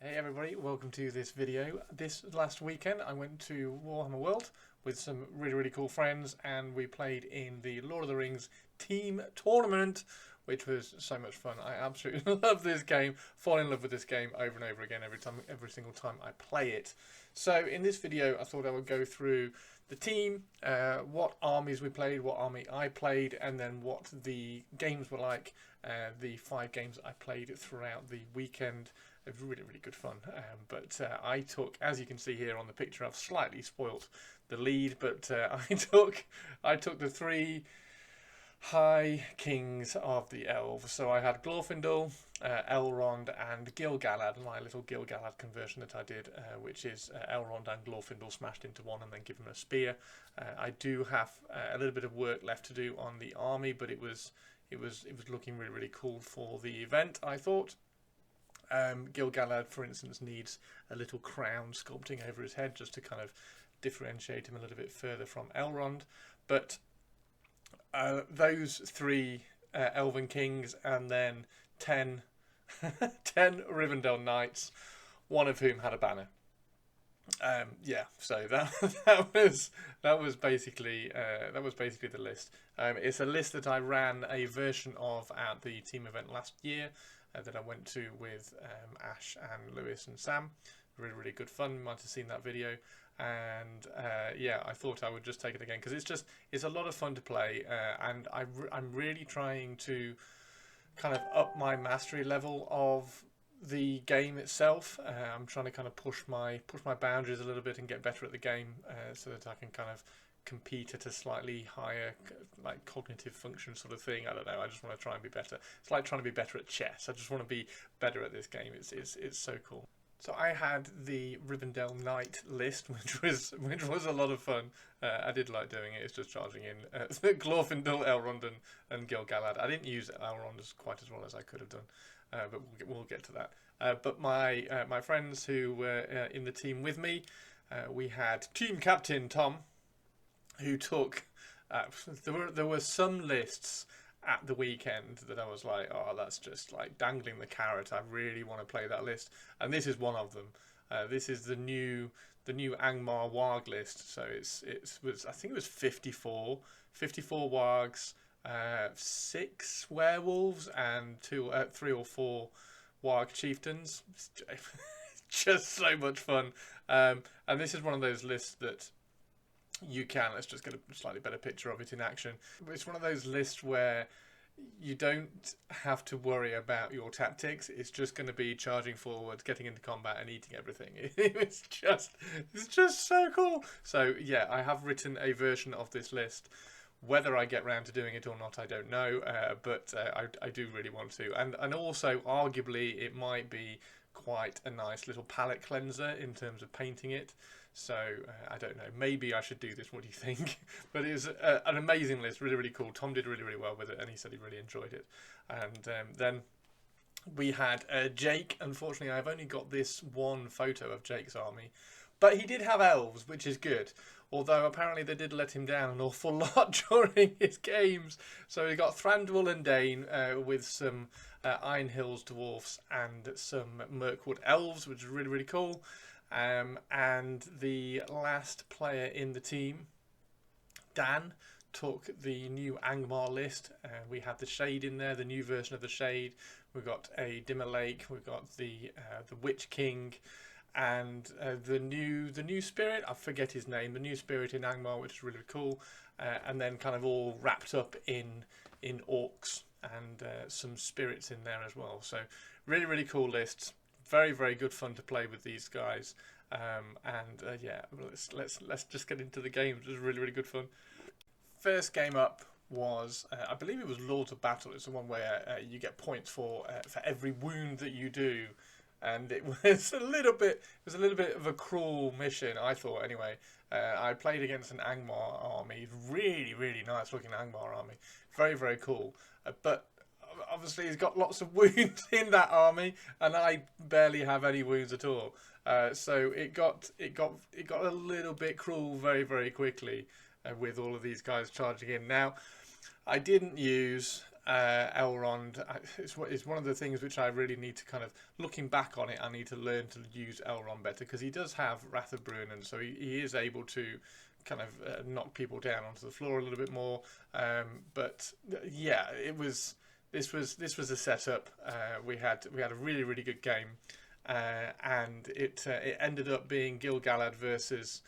Hey everybody, welcome to this video. This last weekend I went to Warhammer World with some really cool friends, and we played in the Lord of the Rings team tournament, which was so much fun. I absolutely love this game, fall in love with this game over and over again every single time I play it. So in this video I thought I would go through the team, what armies we played, what army I played, and then what the games were like, the 5 games I played throughout the weekend. It was really good fun, but I took, as you can see here on the picture, I've slightly spoilt the lead, but I took the 3 high kings of the elves. So I had Glorfindel, Elrond and Gil-galad, my little Gil-galad conversion that I did, which is Elrond and Glorfindel smashed into one and then give him a spear. I do have a little bit of work left to do on the army, but it was looking really cool for the event, I thought. Gil-galad, for instance, needs a little crown sculpting over his head just to kind of differentiate him a little bit further from Elrond. But those 3 Elven Kings and then 10 Rivendell Knights, one of whom had a banner. Yeah, so that was basically the list. It's a list that I ran a version of at the team event last year. That I went to with Ash and Lewis and Sam. Really good fun. You might have seen that video. And yeah, I thought I would just take it again because it's a lot of fun to play, and I'm really trying to kind of up my mastery level of the game itself. I'm trying to kind of push my boundaries a little bit and get better at the game, so that I can kind of compete at a slightly higher like cognitive function sort of thing. I don't know, I just want to try and be better. It's like trying to be better at chess. I just want to be better at this game. It's so cool. So I had the Rivendell Knight list, which was a lot of fun. I did like doing it. It's just charging in Glorfindel, Elrond and Gil-galad. I didn't use Elrond quite as well as I could have done, but we'll get to that. But my friends who were in the team with me, we had team captain Tom, who took there were some lists at the weekend that I was like, oh, that's just like dangling the carrot. I really want to play that list, and this is one of them. This is the new Angmar Warg list. So it was, I think it was 54 wargs, 6 werewolves, and 3 or 4 warg chieftains. Just so much fun, and this is one of those lists that you can, let's just get a slightly better picture of it in action. It's one of those lists where you don't have to worry about your tactics. It's just going to be charging forwards, getting into combat and eating everything. It's just so cool. So yeah, I have written a version of this list. Whether I get round to doing it or not, I don't know, but I do really want to. And also, arguably, it might be quite a nice little palette cleanser in terms of painting it. So I don't know, maybe I should do this. What do you think? But it was an amazing list, really cool. Tom did really well with it, and he said he really enjoyed it. And then we had Jake. Unfortunately, I've only got this one photo of Jake's army, but he did have elves, which is good. Although apparently they did let him down an awful lot during his games. So we got Thranduil and Dane with some Iron Hills dwarfs and some Mirkwood elves, which is really cool. And the last player in the team, Dan, took the new Angmar list. We had the Shade in there, the new version of the Shade. We've got a Dimmer Lake. We've got the Witch King, and the new spirit. I forget his name. The new spirit in Angmar, which is really cool. And then kind of all wrapped up in orcs and some spirits in there as well. So really cool lists. Very good fun to play with these guys, and yeah, let's just get into the games. It was really good fun. First game up was I believe it was Lords of Battle. It's the one where you get points for every wound that you do, and it was a little bit of a cruel mission, I thought. Anyway, I played against an Angmar army, really nice looking Angmar army, very cool, but obviously he's got lots of wounds in that army, and I barely have any wounds at all. So it got a little bit cruel very quickly with all of these guys charging in. Now, I didn't use Elrond, it's one of the things which I really need to kind of, looking back on it, I need to learn to use Elrond better, because he does have Wrath of Bruin, and so he is able to kind of knock people down onto the floor a little bit more. But yeah, this was a setup. We had a really good game, and it ended up being Gil-galad versus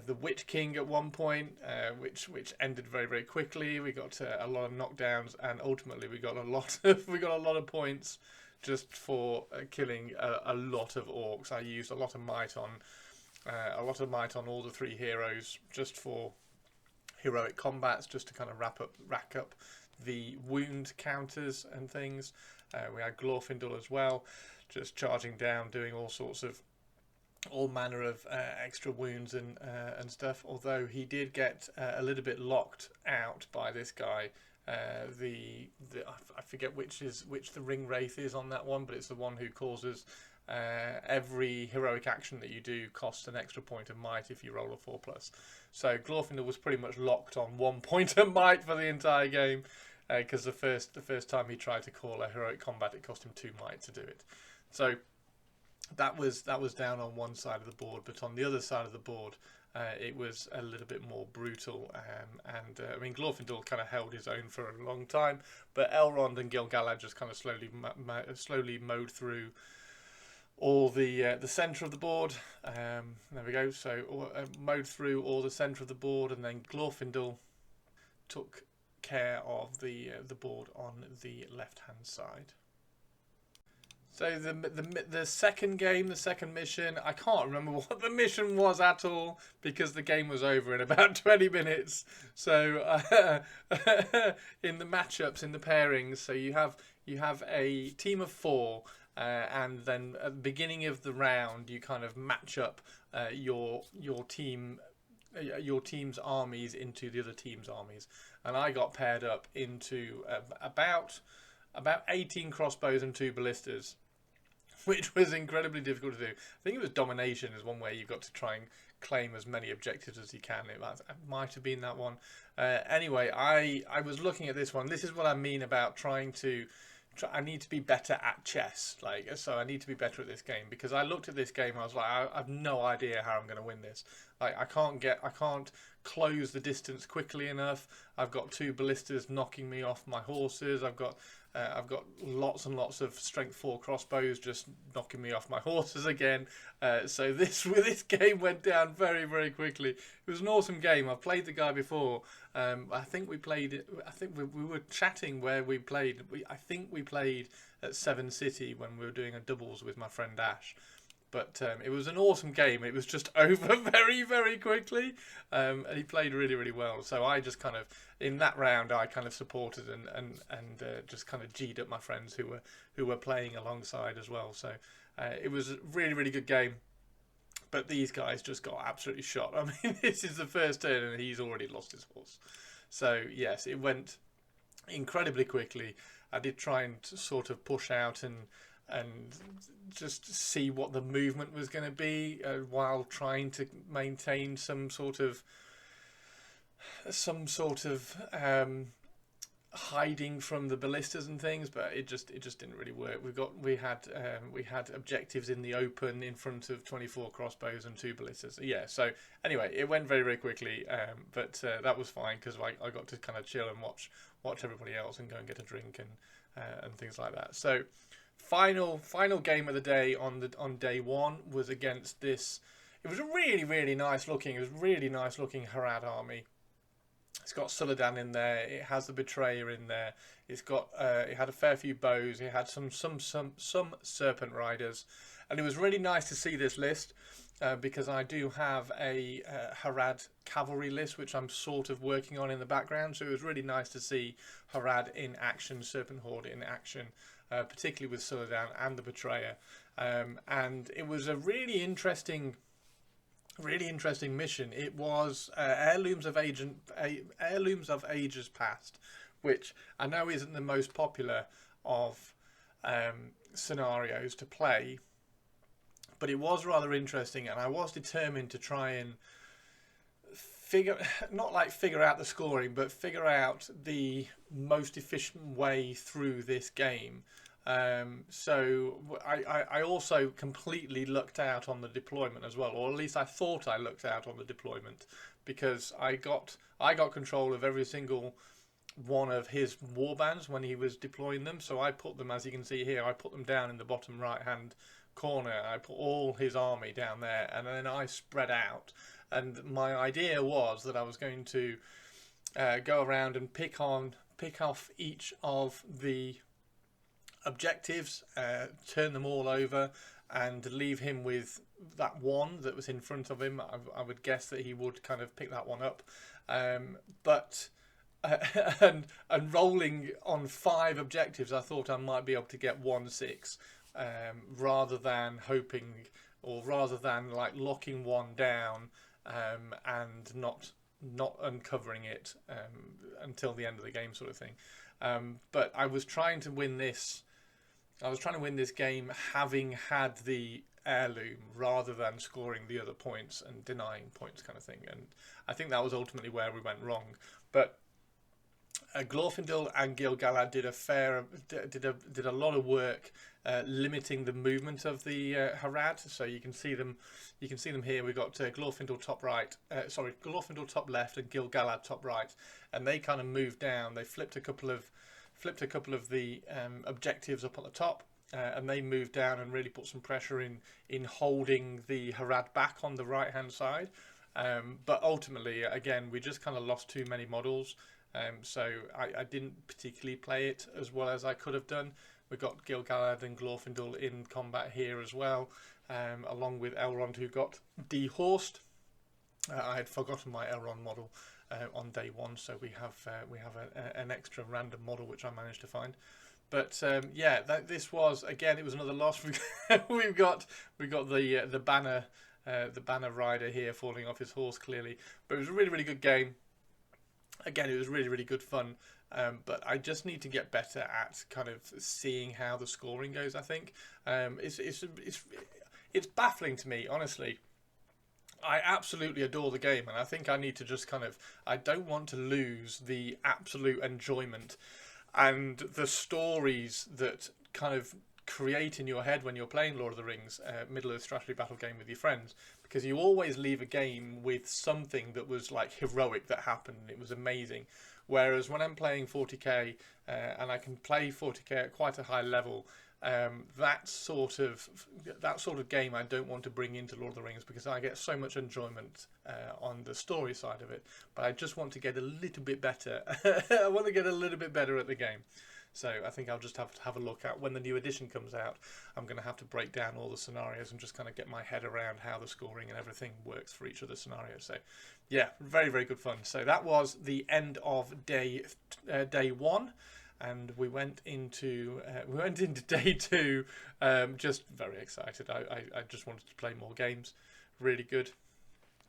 the Witch King at one point, which ended very quickly. We got a lot of knockdowns, and ultimately we got a lot of points just for killing a lot of orcs. I used a lot of might on all the three heroes just for heroic combats, just to kind of rack up the wound counters and things. We had Glorfindel as well, just charging down, doing all manner of extra wounds and stuff. Although he did get a little bit locked out by this guy. I forget which the ring wraith is on that one, but it's the one who causes every heroic action that you do costs an extra point of might if you roll a 4+. So Glorfindel was pretty much locked on 1 point of might for the entire game, because the first time he tried to call a heroic combat, it cost him 2 might to do it. So that was down on one side of the board, but on the other side of the board, it was a little bit more brutal. I mean, Glorfindel kind of held his own for a long time, but Elrond and Gil-galad just kind of slowly mowed through all the centre of the board. There we go. So mowed through all the centre of the board, and then Glorfindel took care of the board on the left hand side. So the second game, the second mission, I can't remember what the mission was at all, because the game was over in about 20 minutes. So in the matchups, in the pairings, so you have a team of 4, and then at the beginning of the round, you kind of match up your team's armies into the other team's armies, and I got paired up into about 18 crossbows and 2 ballistas, which was incredibly difficult to do. I think it was domination is one way you've got to try and claim as many objectives as you can. It might have been that one. Anyway, I was looking at this one. This is what I mean about I need to be better at chess. So I need to be better at this game, because I looked at this game and I was like, I have no idea how I'm going to win this. I can't close the distance quickly enough. I've got 2 ballistas knocking me off my horses. I've got lots and lots of strength 4 crossbows just knocking me off my horses again. So this game went down very quickly. It was an awesome game. I've played the guy before. I think we played it. I think we were chatting where we played. I think we played at Seven City when we were doing a doubles with my friend Ash. But it was an awesome game. It was just over very quickly. And he played really well. So I just kind of, in that round, I kind of supported and just kind of G'd up my friends who were playing alongside as well. So it was a really good game. But these guys just got absolutely shot. I mean, this is the first turn and he's already lost his horse. So yes, it went incredibly quickly. I did try and sort of push out and just see what the movement was going to be, while trying to maintain some sort of hiding from the ballistas and things, but it just didn't really work. We had objectives in the open in front of 24 crossbows and 2 ballistas. Yeah, so anyway, it went very quickly, but that was fine, because I got to kind of chill and watch everybody else and go and get a drink and things like that. So final game of the day on day 1 was against this. It was a really nice looking Harad army. It's got Suladan in there. It has the Betrayer in there. It's got it had a fair few bows. It had some Serpent Riders, and it was really nice to see this list, because I do have a Harad cavalry list which I'm sort of working on in the background. So it was really nice to see Harad in action, Serpent Horde in action, particularly with Suladan and the Betrayer, and it was a really interesting mission. It was Heirlooms of Ages Past, which I know isn't the most popular of scenarios to play, but it was rather interesting, and I was determined to try and not like figure out the scoring, but figure out the most efficient way through this game. So I also completely lucked out on the deployment as well, or at least I thought I lucked out on the deployment, because I got control of every single one of his warbands when he was deploying them. So I put them, as you can see here, I put them down in the bottom right hand corner. I put all his army down there, and then I spread out. And my idea was that I was going to go around and pick off each of the objectives, turn them all over, and leave him with that one that was in front of him. I would guess that he would kind of pick that one up, but and rolling on 5 objectives, I thought I might be able to get 1-6, rather than hoping, or rather than like locking one down and not uncovering it until the end of the game, sort of thing. But I was trying to win this. I was trying to win this game having had the heirloom rather than scoring the other points and denying points, kind of thing. And I think that was ultimately where we went wrong. But Glorfindel and Gil-galad did a lot of work limiting the movement of the Harad. So you can see them here. We've got Glorfindel top right, Glorfindel top left and Gil-galad top right, and they kind of moved down. They flipped a couple of the objectives up on the top, and they moved down and really put some pressure in holding the Harad back on the right hand side. But ultimately, again, we just kind of lost too many models. So I didn't particularly play it as well as I could have done. We've got Gil-galad and Glorfindel in combat here as well, along with Elrond, who got dehorsed. I had forgotten my Elrond model on day one, so we have an extra random model which I managed to find. But yeah, this was, again, it was another loss. We've got the banner rider here falling off his horse, clearly. But it was a really, really good game. Again, it was really, really good fun, but I just need to get better at kind of seeing how the scoring goes. I think it's baffling to me, honestly. I absolutely adore the game, and I think I need to just I don't want to lose the absolute enjoyment and the stories that kind of create in your head when you're playing Lord of the Rings, Middle-earth strategy battle game with your friends, because you always leave a game with something that was like heroic that happened. It was amazing. Whereas when I'm playing 40k, and I can play 40k at quite a high level, that sort of game I don't want to bring into Lord of the Rings, because I get so much enjoyment on the story side of it, but I just want to get a little bit better. I want to get a little bit better at the game. So I think I'll just have to have a look at when the new edition comes out. I'm going to have to break down all the scenarios and just kind of get my head around how the scoring and everything works for each of the scenarios. So yeah, very, very good fun. So that was the end of day 1. And we went into day 2, just very excited. I just wanted to play more games. Really good.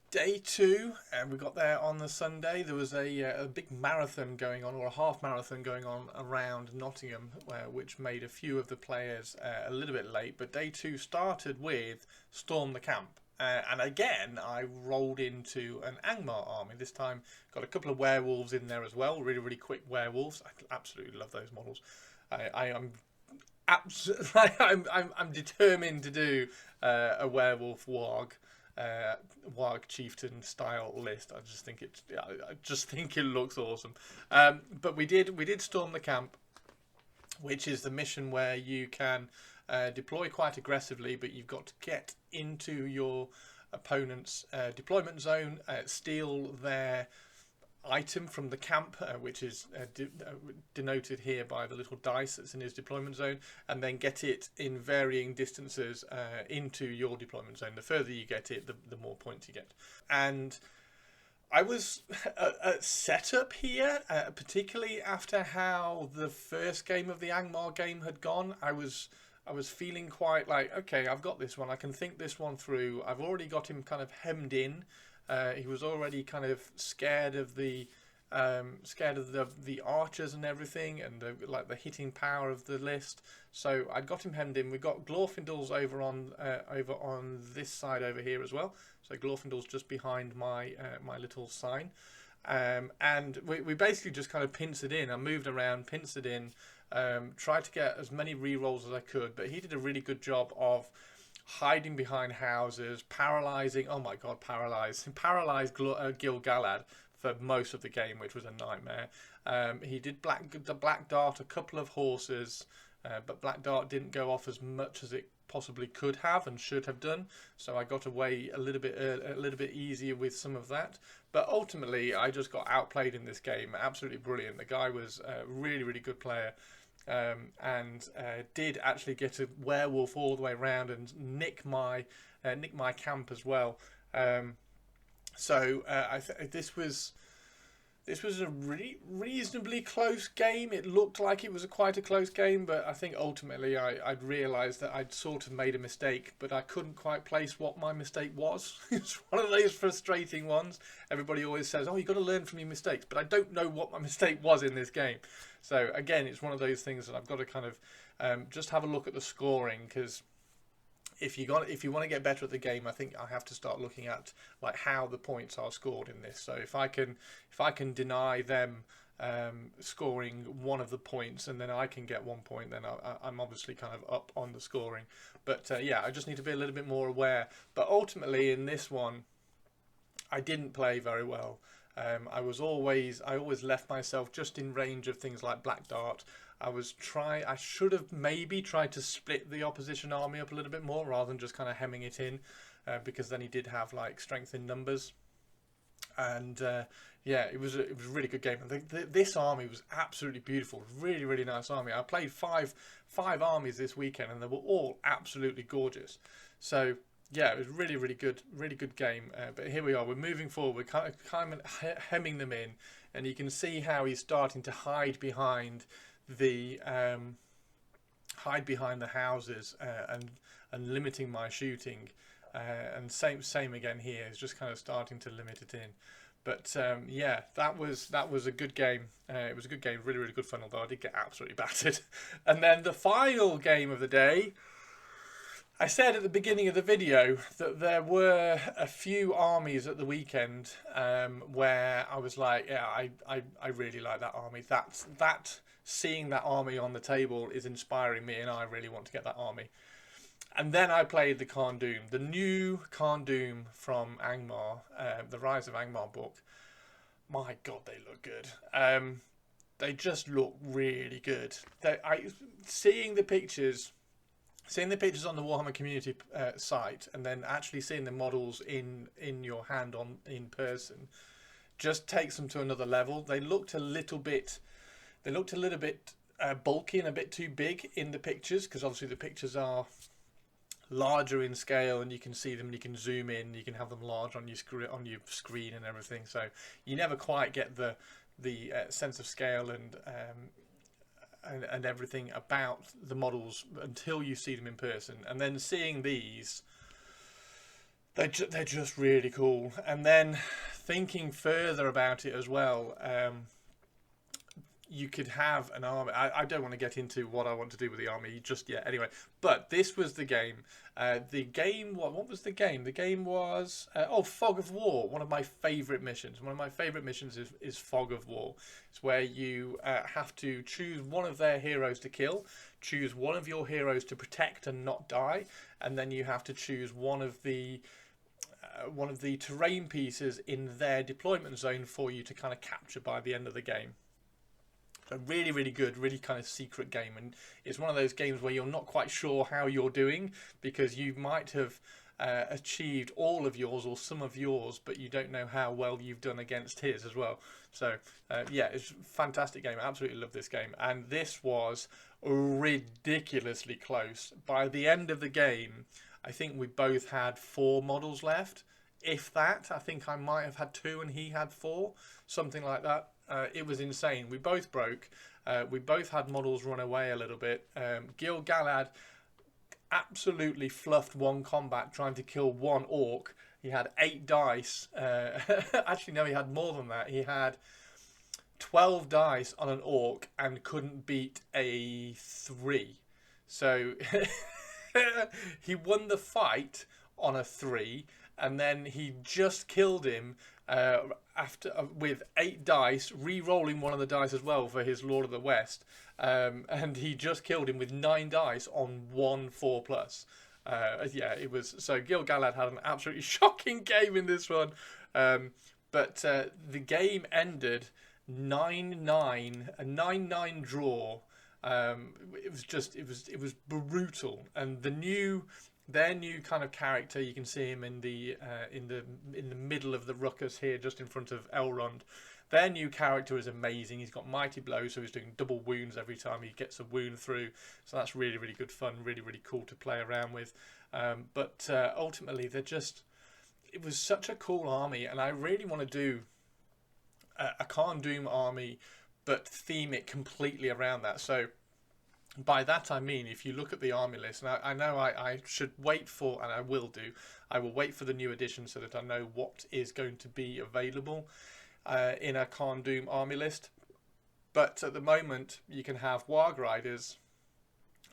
Day 2, and we got there on the Sunday. There was a big marathon going on, or a half marathon going on around Nottingham, which made a few of the players a little bit late. But day 2 started with Storm the Camp. And again, I rolled into an Angmar army. This time, got a couple of werewolves in there as well. Really, really quick werewolves. I absolutely love those models. I'm determined to do a werewolf warg chieftain style list. I just think it looks awesome. But we did storm the camp, which is the mission where you can deploy quite aggressively, but you've got to get into your opponent's deployment zone, steal their item from the camp, which is denoted here by the little dice that's in his deployment zone, and then get it in varying distances into your deployment zone. The further you get it, the more points you get. And I was set up here, particularly after how the first game of the Angmar game had gone. I was feeling quite like, okay, I've got this one. I can think this one through. I've already got him kind of hemmed in. He was already kind of scared of the scared of the archers and everything, and the hitting power of the list. So I got him hemmed in. We got Glorfindels over on this side over here as well. So Glorfindel's just behind my my little sign, and we basically just kind of pincered in. I moved around, pincered in, tried to get as many rerolls as I could, but he did a really good job of hiding behind houses, paralyzing. Oh my god, paralyzed Gil Galad for most of the game, which was a nightmare. He did the Black Dart a couple of horses, but Black Dart didn't go off as much as it possibly could have and should have done. So I got away a little bit easier with some of that. But ultimately, I just got outplayed in this game. Absolutely brilliant. The guy was a really, really good player. And did actually get a werewolf all the way around and nick my camp as well. So this was a reasonably close game. It looked like it was quite a close game, but I think ultimately I'd realised that I'd sort of made a mistake, but I couldn't quite place what my mistake was. It's one of those frustrating ones. Everybody always says, oh, you've got to learn from your mistakes, but I don't know what my mistake was in this game. So again, it's one of those things that I've got to kind of just have a look at the scoring, because if you want to get better at the game, I think I have to start looking at like how the points are scored in this. So if I can deny them scoring one of the points, and then I can get 1 point, then I'm obviously kind of up on the scoring. But yeah, I just need to be a little bit more aware. But ultimately in this one, I didn't play very well. I always left myself just in range of things like Black Dart. I should have maybe tried to split the opposition army up a little bit more rather than just kind of hemming it in, because then he did have like strength in numbers. And yeah, it was a really good game. I think this army was absolutely beautiful, really, really nice army. I played five armies this weekend, and they were all absolutely gorgeous. So yeah, it was really, really good game. But here we are. We're moving forward. We're kind of hemming them in, and you can see how he's starting to hide behind the houses and limiting my shooting. And same again here. It's just kind of starting to limit it in. But yeah, that was a good game. It was a good game, really, really good fun, although I did get absolutely battered. And then the final game of the day, I said at the beginning of the video that there were a few armies at the weekend where I was like, yeah, I really like that army. Seeing that army on the table is inspiring me, and I really want to get that army. And then I played the Khand Dûm, the new Khand Dûm from Angmar, the Rise of Angmar book. My God, they look good. They just look really good. Seeing the pictures on the Warhammer community site, and then actually seeing the models in your hand in person, just takes them to another level. They looked a little bit bulky and a bit too big in the pictures, because obviously the pictures are larger in scale, and you can see them, and you can zoom in, you can have them large on your screen and everything. So you never quite get the sense of scale and everything about the models until you see them in person. And then seeing these, they're just really cool. And then thinking further about it as well, you could have an army. I don't want to get into what I want to do with the army just yet anyway, but this was the game. What was the game? The game was Fog of War, one of my favourite missions. One of my favourite missions is Fog of War. It's where you have to choose one of their heroes to kill, choose one of your heroes to protect and not die, and then you have to choose one of the terrain pieces in their deployment zone for you to kind of capture by the end of the game. A really, really good, really kind of secret game, and it's one of those games where you're not quite sure how you're doing, because you might have achieved all of yours or some of yours, but you don't know how well you've done against his as well. So yeah, it's a fantastic game. I absolutely love this game, and this was ridiculously close. By the end of the game, I think we both had 4 models left, if that. I think I might have had 2 and he had 4, something like that. It was insane. We both broke. We both had models run away a little bit. Gil Galad absolutely fluffed one combat trying to kill one orc. He had 8 dice. Actually, no, he had more than that. He had 12 dice on an orc and couldn't beat a 3. So he won the fight on a 3, and then he just killed him after with 8 dice, re-rolling one of the dice as well for his Lord of the West, and he just killed him with 9 dice on 1 4+. Yeah, it was so. Gil Galad had an absolutely shocking game in this one, but the game ended 9-9, a 9-9 draw. It was brutal, and their new kind of character, you can see him in the middle of the ruckus here, just in front of Elrond. Their new character is amazing. He's got mighty blows, so he's doing double wounds every time he gets a wound through. So that's really, really good fun, really, really cool to play around with. But ultimately, it was such a cool army, and I really want to do a Khan Doom army, but theme it completely around that. So by that I mean, if you look at the army list, and I know I should wait for, and I will wait for the new edition so that I know what is going to be available in a Khan Doom army list. But at the moment, you can have Warg Riders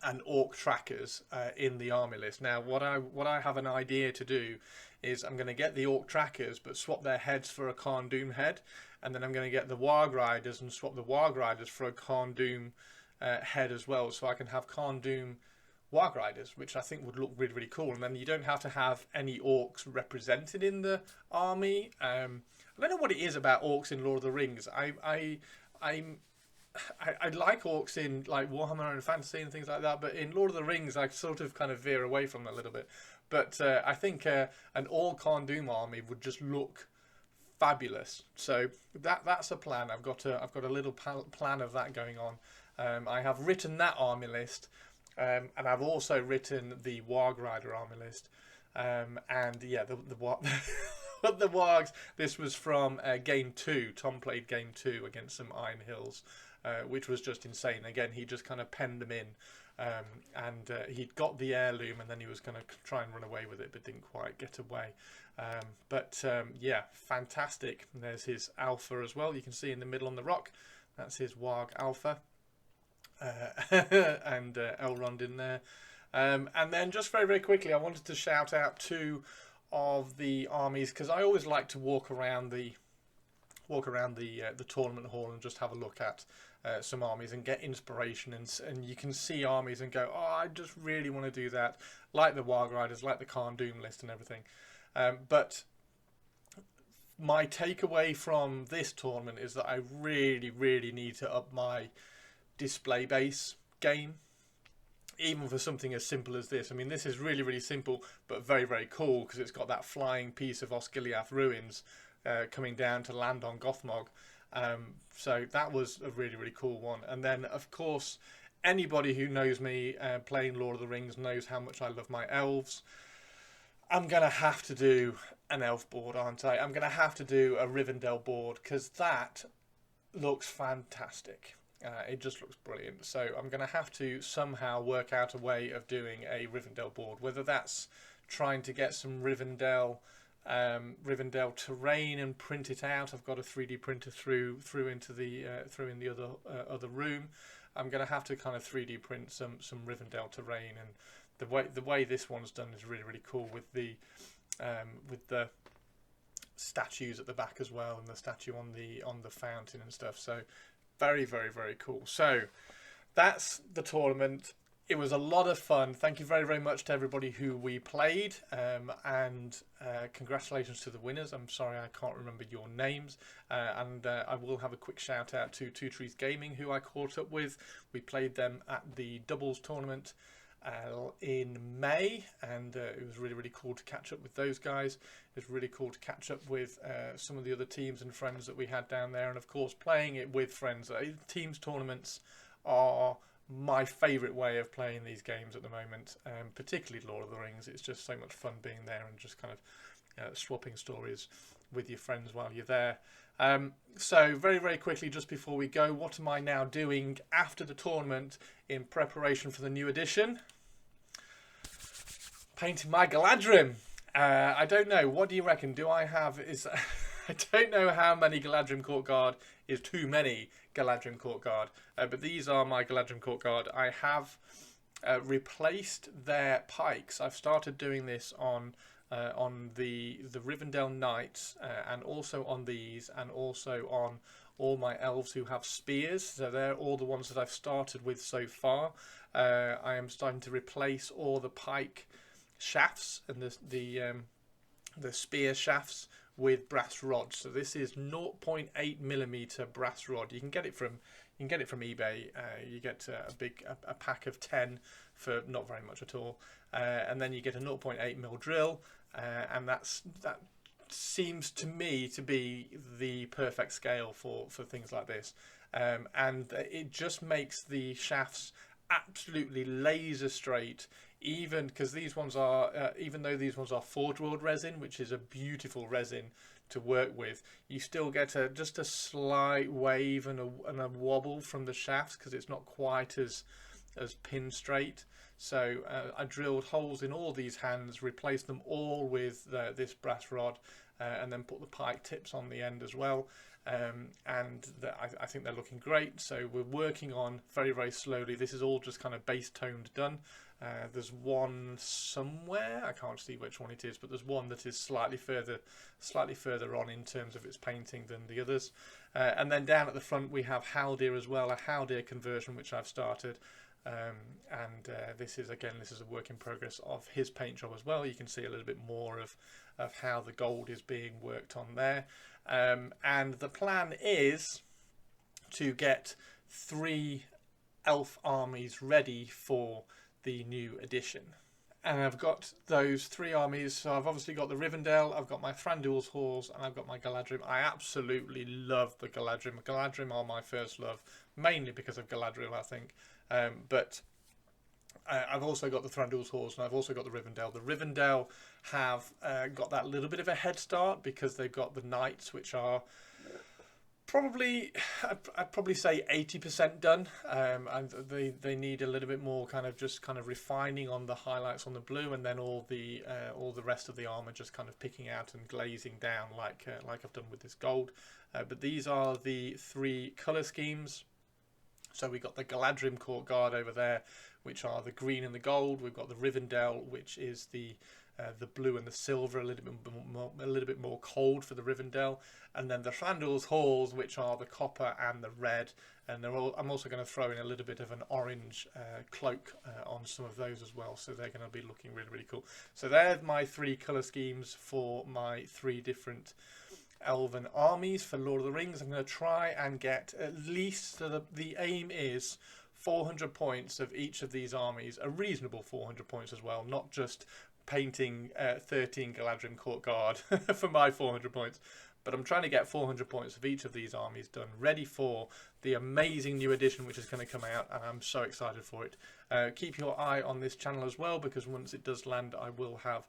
and Orc Trackers in the army list. Now, what I have an idea to do is I'm going to get the Orc Trackers, but swap their heads for a Khan Doom head, and then I'm going to get the Warg Riders and swap the Warg Riders for a Khan Doom head as well, so I can have Khan Doom Warg Riders, which I think would look really, really cool. And then you don't have to have any orcs represented in the army. I don't know what it is about orcs in Lord of the Rings. I like orcs in like Warhammer and fantasy and things like that, but in Lord of the Rings I sort of kind of veer away from that a little bit. But I think an all Khan Doom army would just look fabulous. So that's a plan. I've got a little plan of that going on. I have written that army list, and I've also written the Warg Rider army list. And yeah, the but the Wargs. This was from game 2. Tom played game 2 against some Iron Hills, which was just insane. Again, he just kind of penned them in, and he'd got the heirloom, and then he was going to try and run away with it, but didn't quite get away. Yeah, fantastic. And there's his alpha as well. You can see in the middle on the rock. That's his Warg alpha. And Elrond in there. And then just very, very quickly, I wanted to shout out 2 of the armies, because I always like to walk around the tournament hall and just have a look at some armies and get inspiration, and you can see armies and go, oh, I just really want to do that, like the Warg Riders, like the Khan Doom list and everything. But my takeaway from this tournament is that I really, really need to up my display base game, even for something as simple as this. I mean, this is really, really simple, but very, very cool, because it's got that flying piece of Osgiliath ruins coming down to land on Gothmog. So that was a really, really cool one. And then, of course, anybody who knows me playing Lord of the Rings knows how much I love my elves. I'm going to have to do an elf board, aren't I? I'm going to have to do a Rivendell board, because that looks fantastic. It just looks brilliant. So I'm going to have to somehow work out a way of doing a Rivendell board, whether that's trying to get some Rivendell terrain and print it out. I've got a 3D printer through in the other room. I'm going to have to kind of 3D print some Rivendell terrain, and the way this one's done is really, really cool with the statues at the back as well, and the statue on the fountain and stuff. So very, very, very cool. So that's the tournament. It was a lot of fun. Thank you very, very much to everybody who we played, and congratulations to the winners. I'm sorry I can't remember your names, and I will have a quick shout out to Two Trees Gaming, who I caught up with. We played them at the doubles tournament in May, and it was really, really cool to catch up with those guys. It was really cool to catch up with some of the other teams and friends that we had down there, and of course playing it with friends. Teams tournaments are my favourite way of playing these games at the moment, particularly Lord of the Rings. It's just so much fun being there and just kind of swapping stories with your friends while you're there. So very, very quickly, just before we go, what am I now doing after the tournament in preparation for the new edition? Painting my Galadrim. I don't know. What do you reckon? Do I have... I don't know how many Galadrim Court Guard is too many Galadrim Court Guard. But these are my Galadrim Court Guard. I have replaced their pikes. I've started doing this on the Rivendell Knights, and also on these, and also on all my elves who have spears. So they're all the ones that I've started with so far. I am starting to replace all the pike shafts and the spear shafts with brass rods. So this is 0.8 millimeter brass rod. You can get it from eBay. You get a pack of 10 for not very much at all, and then you get a 0.8 mil drill, and that seems to me to be the perfect scale for things like this, and it just makes the shafts absolutely laser straight. Even because these ones are, even though these ones are Forge World resin, which is a beautiful resin to work with, you still get just a slight wave and a wobble from the shafts because it's not quite as pin straight. So I drilled holes in all these hands, replaced them all with this brass rod, and then put the pike tips on the end as well. I think they're looking great. So we're working on very, very slowly. This is all just kind of base toned done. There's one somewhere, I can't see which one it is, but there's one that is slightly further on in terms of its painting than the others. And then down at the front we have Haldir as well, a Haldir conversion which I've started. This is a work in progress of his paint job as well. You can see a little bit more of how the gold is being worked on there. And the plan is to get 3 elf armies ready for the new edition. And I've got those 3 armies. So I've obviously got the Rivendell, I've got my Thranduil's Halls, and I've got my Galadrim. I absolutely love the Galadrim. Galadrim are my first love, mainly because of Galadriel, I think. But I've also got the Thranduil's Halls, and I've also got the Rivendell. The Rivendell have got that little bit of a head start because they've got the Knights, which are probably, I'd probably say 80% done, and they need a little bit more kind of refining on the highlights on the blue, and then all the rest of the armor just kind of picking out and glazing down like I've done with this gold. But these are the 3 color schemes. So we've got the Galadrim Court Guard over there, which are the green and the gold. We've got the Rivendell, which is the blue and the silver, a little bit more cold for the Rivendell, and then the Thranduil's Halls, which are the copper and the red. And I'm also going to throw in a little bit of an orange cloak on some of those as well, so they're going to be looking really, really cool. So they're my 3 color schemes for my 3 different elven armies for Lord of the Rings. I'm going to try and get at least, so the aim is 400 points of each of these armies, a reasonable 400 points as well, not just painting 13 Galadrim Court Guard for my 400 points, but I'm trying to get 400 points of each of these armies done, ready for the amazing new edition which is going to come out, and I'm so excited for it. Keep your eye on this channel as well, because once it does land I will have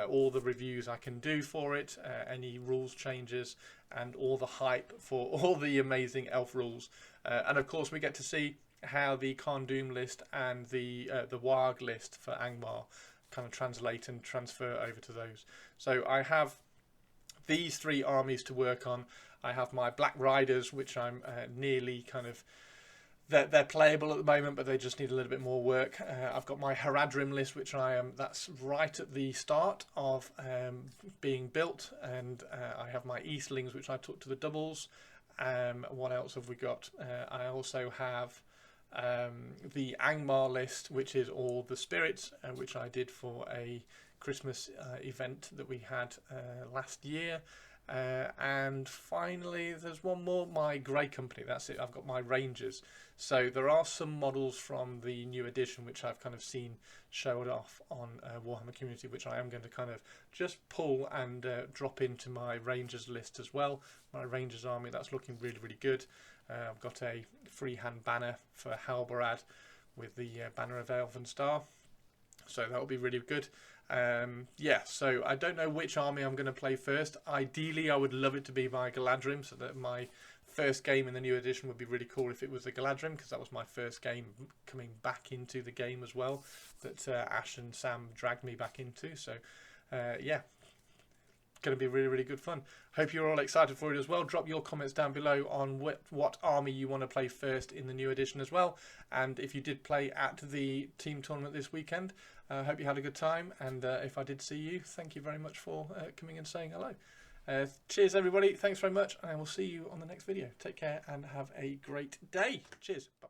all the reviews I can do for it, any rules changes, and all the hype for all the amazing elf rules. And of course we get to see how the Khand Dûm list and the Warg list for Angmar kind of translate and transfer over to those. So I have these 3 armies to work on. I have my Black Riders, which I'm nearly kind of, they're playable at the moment, but they just need a little bit more work. I've got my Haradrim list, which that's right at the start of being built, and I have my Eastlings, which I took to the doubles. What else have we got? I also have the Angmar list, which is all the spirits, which I did for a Christmas event that we had last year. And finally, there's one more, my Grey Company. That's it. I've got my Rangers. So there are some models from the new edition which I've kind of seen showed off on Warhammer Community, which I am going to kind of just pull and drop into my Rangers list as well. My Rangers army, that's looking really, really good. I've got a freehand banner for Halbarad with the banner of Elvenstar, so that will be really good. Yeah, so I don't know which army I'm going to play first. Ideally, I would love it to be my Galadrim, so that my first game in the new edition would be really cool if it was a Galadrim, because that was my first game coming back into the game as well, that Ash and Sam dragged me back into. So yeah, going to be really, really good fun. Hope you're all excited for it as well. Drop your comments down below on what army you want to play first in the new edition as well. And if you did play at the team tournament this weekend, I hope you had a good time. And if I did see you, thank you very much for coming and saying hello. Cheers, everybody. Thanks very much. And I will see you on the next video. Take care and have a great day. Cheers. Bye.